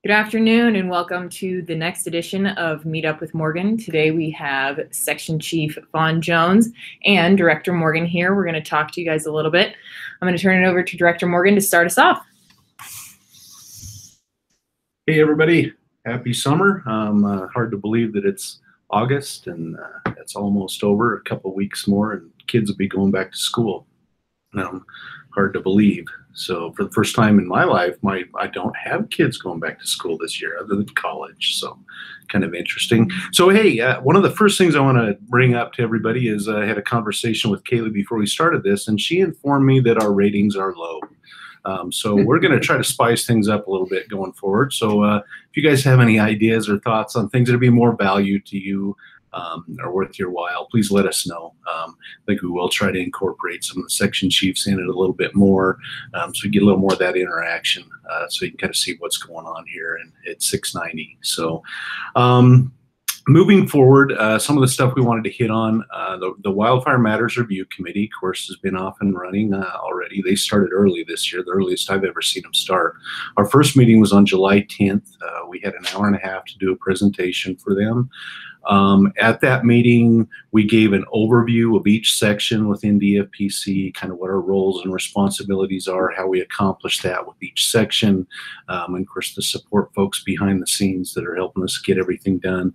Good afternoon and welcome to the next edition of Meetup with Morgan. Today we have Section Chief Vaughn Jones and Director Morgan here. We're going to talk to you guys a little bit. I'm going to turn it over to Director Morgan to start us off. Hey everybody, happy summer. Hard to believe that it's August and it's almost over, a couple weeks more and kids will be going back to school. Hard to believe. So for the first time in my life, I don't have kids going back to school this year other than college. So kind of interesting. So hey, one of the first things I want to bring up to everybody is I had a conversation with Kaylee before we started this, and she informed me that our ratings are low. So we're going to try to spice things up a little bit going forward. So if you guys have any ideas or thoughts on things that would be more value to you or worth your while, please let us know. I think we will try to incorporate some of the section chiefs in it a little bit more, so we get a little more of that interaction, so you can kind of see what's going on here at 690. So moving forward, some of the stuff we wanted to hit on, the Wildfire Matters Review Committee, of course, has been off and running already. They started early this year, the earliest I've ever seen them start. Our first meeting was on July 10th. We had an hour and a half to do a presentation for them. At that meeting, we gave an overview of each section within DFPC, kind of what our roles and responsibilities are, how we accomplish that with each section, and of course the support folks behind the scenes that are helping us get everything done.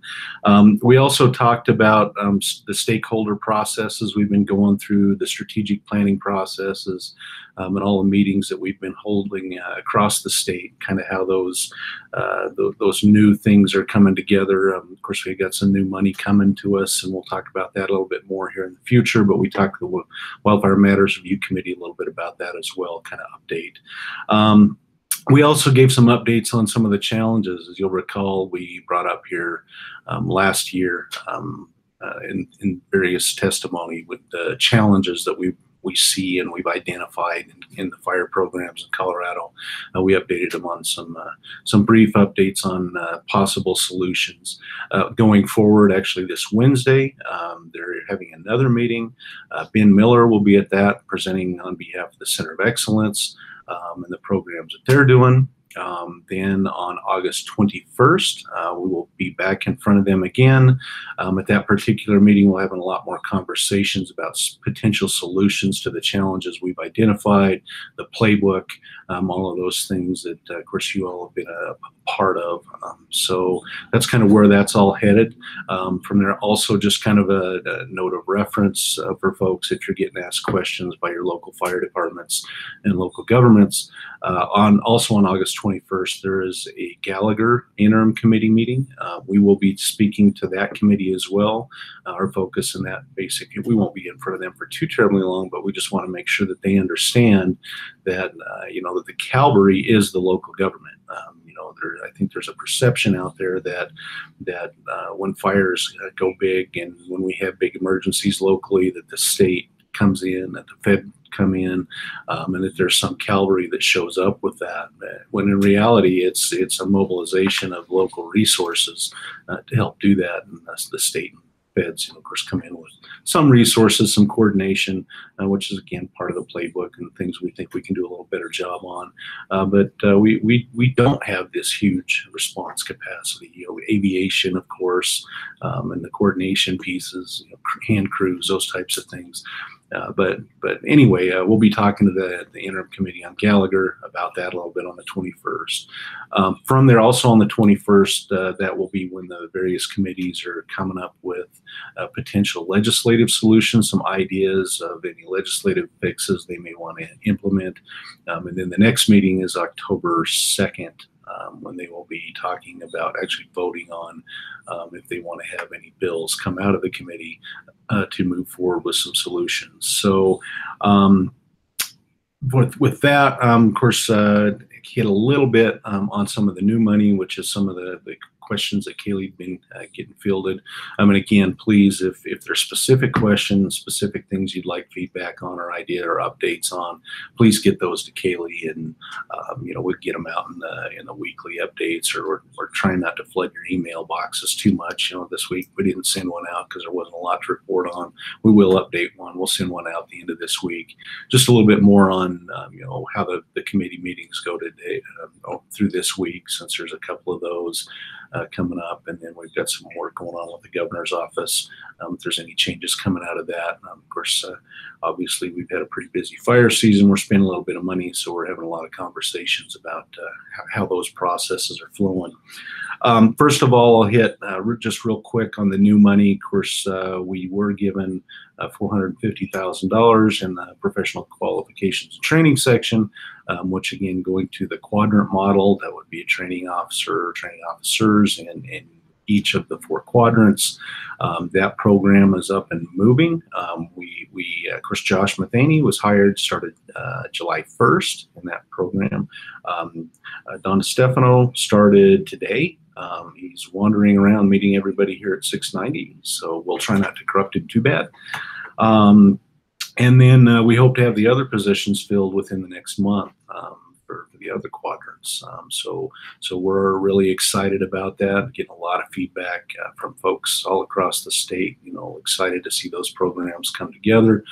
We also talked about the stakeholder processes we've been going through, the strategic planning processes, and all the meetings that we've been holding across the state, kind of how those new things are coming together. Of course, we've got some new money coming to us, and we'll talk about that a little bit more here in the future, but we talked to the Wildfire Matters Review Committee a little bit about that as well, kind of update. We also gave some updates on some of the challenges. As you'll recall, we brought up here last year in various testimony with the challenges that we see and we've identified in the fire programs in Colorado. We updated them on some brief updates on possible solutions. Going forward, actually this Wednesday, they're having another meeting. Ben Miller will be at that, presenting on behalf of the Center of Excellence and the programs that they're doing. Then on August 21st, we will be back in front of them again. At that particular meeting, we'll have a lot more conversations about potential solutions to the challenges we've identified, the playbook, all of those things that, of course, you all have been a part of. So that's kind of where that's all headed. From there, also just kind of a note of reference for folks if you're getting asked questions by your local fire departments and local governments. Also on August 21st, there is a Gallagher interim committee meeting. We will be speaking to that committee as well. Our focus in that we won't be in front of them for too terribly long, but we just want to make sure that they understand that, that the cavalry is the local government. I think there's a perception out there that when fires go big and when we have big emergencies locally, that the state comes in, that the Fed come in, and that there's some cavalry that shows up with that. When in reality, it's a mobilization of local resources to help do that, and that's the state and feds, of course, come in with some resources, some coordination, which is again part of the playbook and things we think we can do a little better job on. But we don't have this huge response capacity. Aviation, of course, and the coordination pieces, hand crews, those types of things. But anyway, we'll be talking to the interim committee on Gallagher about that a little bit on the 21st. From there, also on the 21st, that will be when the various committees are coming up with potential legislative solutions, some ideas of any legislative fixes they may want to implement. And then the next meeting is October 2nd. When they will be talking about actually voting on if they want to have any bills come out of the committee to move forward with some solutions. So with that, of course, hit a little bit on some of the new money, which is some of the questions that Kaylee'd been getting fielded. And again, please, if there's specific questions, specific things you'd like feedback on or idea or updates on, please get those to Kaylee, and we'll get them out in the weekly updates, or we're trying not to flood your email boxes too much. This week we didn't send one out because there wasn't a lot to report on. We will update one. We'll send one out at the end of this week. Just a little bit more on how the committee meetings go today through this week, since there's a couple of those coming up, and then we've got some work going on with the governor's office. If there's any changes coming out of that, of course, obviously we've had a pretty busy fire season. We're spending a little bit of money, so we're having a lot of conversations about how those processes are flowing. First of all, I'll hit just real quick on the new money. Of course, we were given $450,000 in the professional qualifications and training section, which again, going to the quadrant model, that would be a training officer, training officers in each of the 4 quadrants. That program is up and moving. Of course, Josh Matheny was hired, started July 1st in that program. Don DeStefano started today. He's wandering around meeting everybody here at 690, so we'll try not to corrupt him too bad. And then we hope to have the other positions filled within the next month for the other quadrants. So we're really excited about that, getting a lot of feedback from folks all across the state, excited to see those programs come together.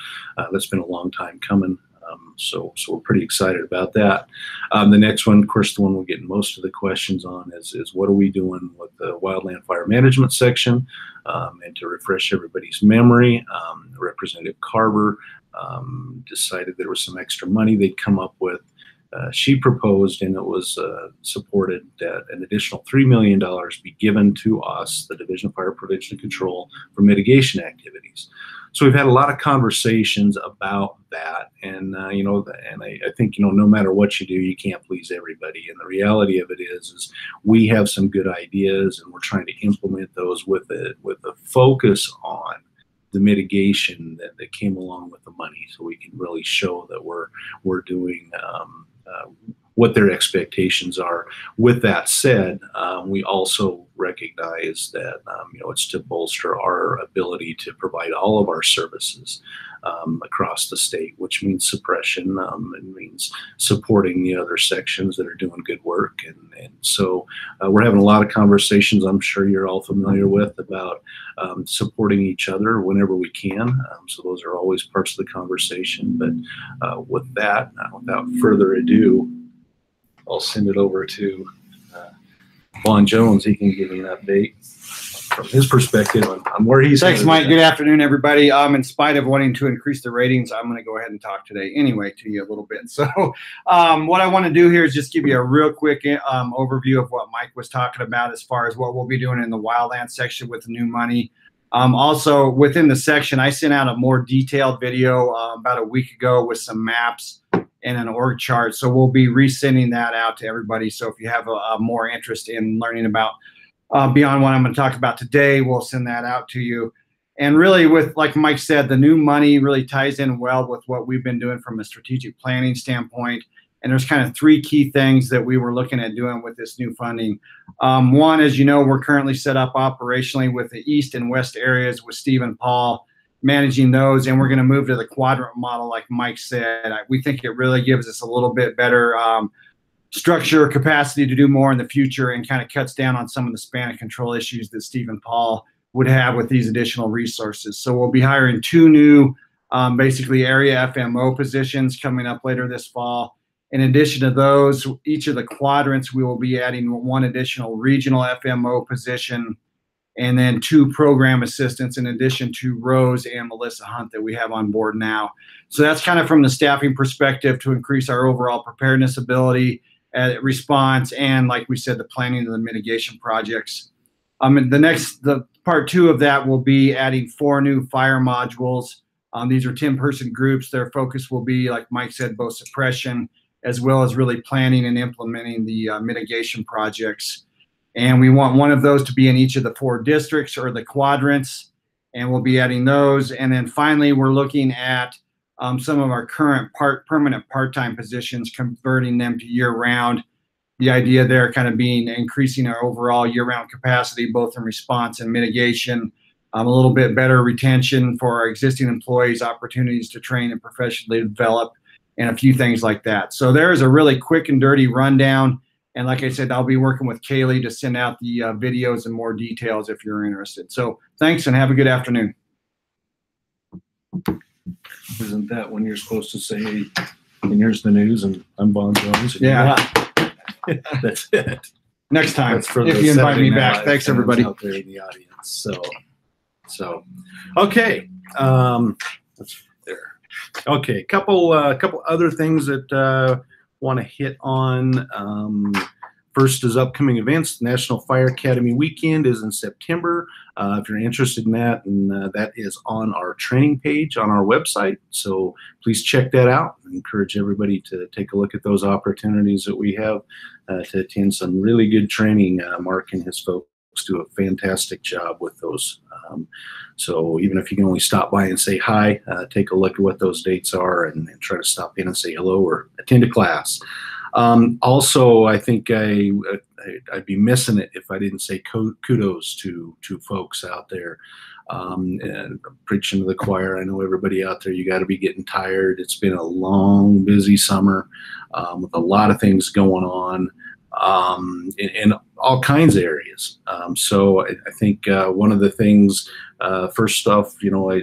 That's been a long time coming. So we're pretty excited about that. The next one, of course, the one we're getting most of the questions on is what are we doing with the wildland fire management section? And to refresh everybody's memory, Representative Carver decided there was some extra money they'd come up with. She proposed, and it was supported, that an additional $3 million be given to us, the Division of Fire Prevention and Control, for mitigation activities. So we've had a lot of conversations about that, and I think no matter what you do, you can't please everybody. And the reality of it is we have some good ideas, and we're trying to implement those with a focus on the mitigation that came along with the money, so we can really show that we're doing what their expectations are. With that said, we also recognize that it's to bolster our ability to provide all of our services across the state, which means suppression. It means supporting the other sections that are doing good work, and so we're having a lot of conversations, I'm sure you're all familiar with, about supporting each other whenever we can. So those are always parts of the conversation. But with that, without further ado, I'll send it over to Vaughn Jones. He can give me an update from his perspective on where he's. Thanks, Mike. Good afternoon, everybody. In spite of wanting to increase the ratings, I'm going to go ahead and talk today anyway to you a little bit. So what I want to do here is just give you a real quick overview of what Mike was talking about as far as what we'll be doing in the wildland section with the new money. Also, within the section, I sent out a more detailed video about a week ago with some maps and an org chart. So we'll be resending that out to everybody. So if you have a more interest in learning about beyond what I'm going to talk about today, we'll send that out to you. And really, with, like Mike said, the new money really ties in well with what we've been doing from a strategic planning standpoint. And there's kind of 3 key things that we were looking at doing with this new funding. One, as you know, we're currently set up operationally with the east and west areas with Steve and Paul managing those, and we're going to move to the quadrant model, like Mike said. We think it really gives us a little bit better structure, capacity to do more in the future, and kind of cuts down on some of the span of control issues that Steve and Paul would have with these additional resources. So we'll be hiring 2 new basically area FMO positions coming up later this fall. In addition to those, each of the quadrants, we will be adding 1 additional regional FMO position, and then 2 program assistants in addition to Rose and Melissa Hunt that we have on board now. So that's kind of from the staffing perspective to increase our overall preparedness ability, response, and like we said, the planning of the mitigation projects. And the part 2 of that will be adding 4 new fire modules. These are 10-person groups. Their focus will be, like Mike said, both suppression as well as really planning and implementing the mitigation projects. And we want 1 of those to be in each of the 4 districts or the quadrants, and we'll be adding those. And then finally, we're looking at some of our current permanent part-time positions, converting them to year-round. The idea there kind of being increasing our overall year-round capacity, both in response and mitigation, a little bit better retention for our existing employees, opportunities to train and professionally develop, and a few things like that. So there is a really quick and dirty rundown. And like I said, I'll be working with Kaylee to send out the videos and more details if you're interested. So thanks and have a good afternoon. Isn't that when you're supposed to say, and here's the news, and I'm Von Jones? Yeah. That's it. Next time, That's for if you invite me back. Thanks, everybody. Out there in the audience. So, okay. That's there. Okay, couple other things that want to hit on. First is upcoming events. The National Fire Academy Weekend is in September. If you're interested in that, and that is on our training page on our website. So please check that out. I encourage everybody to take a look at those opportunities that we have to attend some really good training. Mark and his folks do a fantastic job with those. So even if you can only stop by and say hi, take a look at what those dates are and try to stop in and say hello or attend a class. Also, I think I'd be missing it if I didn't say kudos to folks out there. And preaching to the choir, I know everybody out there, you got to be getting tired. It's been a long, busy summer with a lot of things going on in all kinds of areas. So I think one of the things, first off, I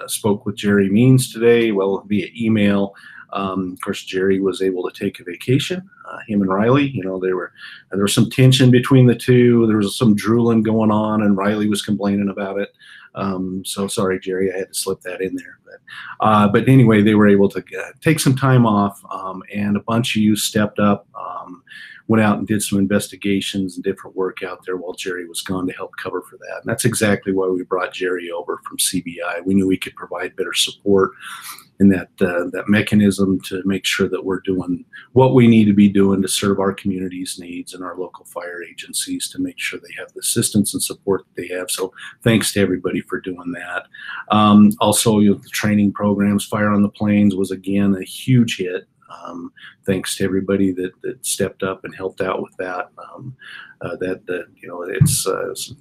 spoke with Jerry Means today, well, via email. Of course, Jerry was able to take a vacation. Him and Riley, there was some tension between the two. There was some drooling going on, and Riley was complaining about it. So sorry, Jerry, I had to slip that in there. But anyway, they were able to take some time off, and a bunch of you stepped up, went out and did some investigations and different work out there while Jerry was gone to help cover for that. And that's exactly why we brought Jerry over from CBI. We knew we could provide better support in that mechanism to make sure that we're doing what we need to be doing to serve our community's needs and our local fire agencies to make sure they have the assistance and support that they have. So thanks to everybody for doing that. Also, the training programs, Fire on the Plains was again a huge hit. Thanks to everybody that stepped up and helped out with that. It's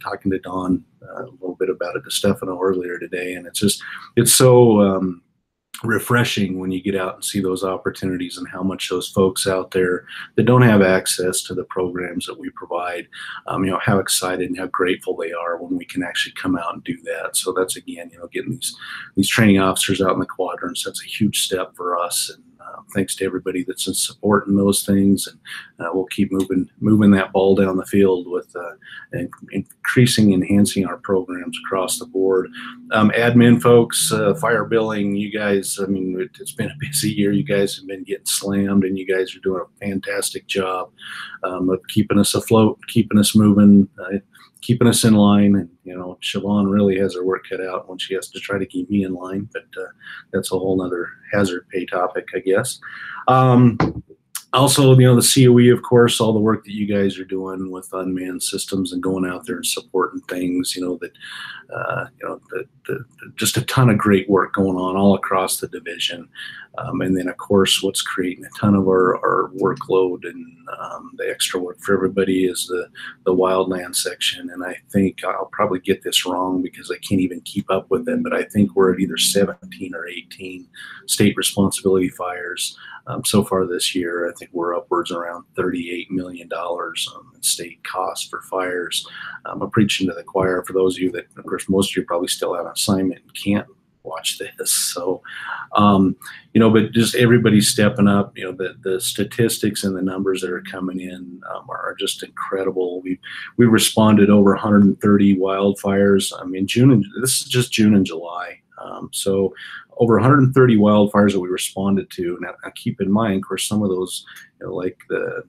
talking to Don a little bit about it to Stefano earlier today, and it's so refreshing when you get out and see those opportunities and how much those folks out there that don't have access to the programs that we provide, how excited and how grateful they are when we can actually come out and do that. So that's, again, getting these training officers out in the quadrants, that's a huge step for us. And thanks to everybody that's in supporting those things, and we'll keep moving that ball down the field with enhancing our programs across the board. Admin folks, fire billing, you guys, it's been a busy year. You guys have been getting slammed, and you guys are doing a fantastic job of keeping us afloat, keeping us moving, keeping us in line. And Siobhan really has her work cut out when she has to try to keep me in line, but that's a whole nother hazard pay topic, I guess. Also, the COE, of course, all the work that you guys are doing with unmanned systems and going out there and supporting things, just a ton of great work going on all across the division. And then, of course, what's creating a ton of our workload and the extra work for everybody is the wildland section. And I think I'll probably get this wrong because I can't even keep up with it, but I think we're at either 17 or 18 state responsibility fires so far this year. I think we're upwards around $38 million in state costs for fires. I'm preaching to the choir for those of you that, of course, most of you probably still have an assignment and can't watch this. So, but just everybody stepping up, the statistics and the numbers that are coming in are just incredible. We responded over 130 wildfires. This is just June and July. So over 130 wildfires that we responded to. Now, keep in mind, of course, some of those, like the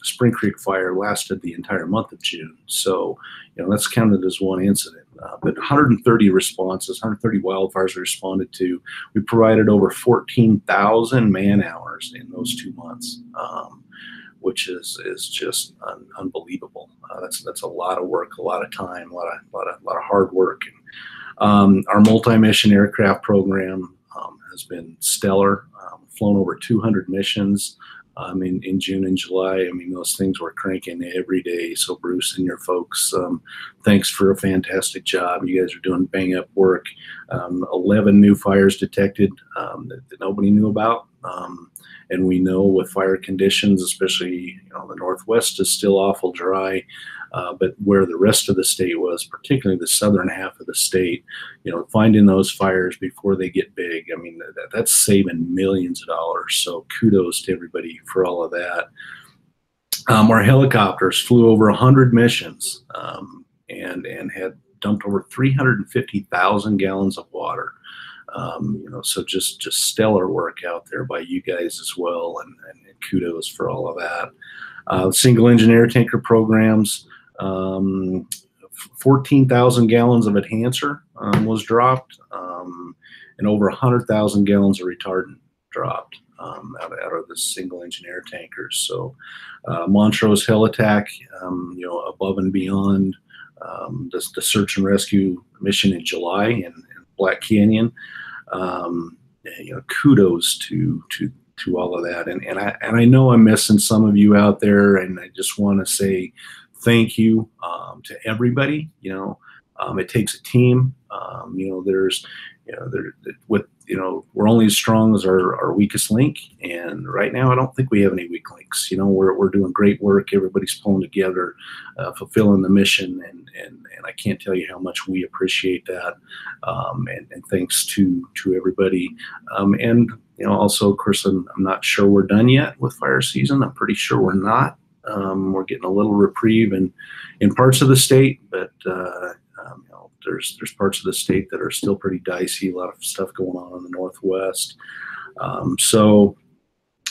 Spring Creek fire lasted the entire month of June. So, that's counted as one incident. But 130 responses, 130 wildfires we responded to. We provided over 14,000 man hours in those 2 months, which is just unbelievable. That's a lot of work, a lot of time, a lot of hard work. Our multi-mission aircraft program has been stellar. Flown over 200 missions. in June and July. I mean, those things were cranking every day. So Bruce and your folks, thanks for a fantastic job. You guys are doing bang up work. 11 new fires detected that nobody knew about. And we know with fire conditions, especially the Northwest is still awful dry, but where the rest of the state was, particularly the southern half of the state, finding those fires before they get big, I mean, that's saving millions of dollars. So kudos to everybody for all of that. Our helicopters flew over 100 missions and had dumped over 350,000 gallons of water. So just stellar work out there by you guys as well, and kudos for all of that. Single engine air tanker programs, 14,000 gallons of enhancer was dropped, and over 100,000 gallons of retardant dropped out of the single engine air tankers. So Montrose Helitack, above and beyond the search and rescue mission in July in Black Canyon. Kudos to all of that, and I know I'm missing some of you out there, and I just want to say thank you to everybody. It takes a team. We're only as strong as our weakest link, and right now I don't think we have any weak links. We're doing great work. Everybody's pulling together, fulfilling the mission, and I can't tell you how much we appreciate that. And thanks to everybody. And also, of course, I'm not sure we're done yet with fire season. I'm pretty sure we're not. We're getting a little reprieve in parts of the state, but there's parts of the state that are still pretty dicey. A lot of stuff going on in the Northwest.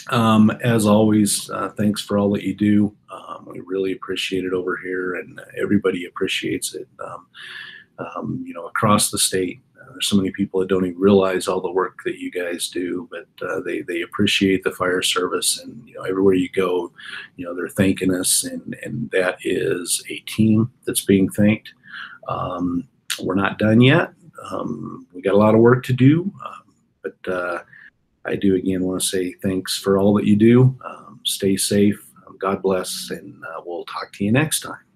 As always, thanks for all that you do. We really appreciate it over here, and everybody appreciates it. Across the state, there's so many people that don't even realize all the work that you guys do, but they appreciate the fire service, and everywhere you go, they're thanking us, and that is a team that's being thanked. We're not done yet. We got a lot of work to do, but I do again want to say thanks for all that you do. Stay safe. God bless, and we'll talk to you next time.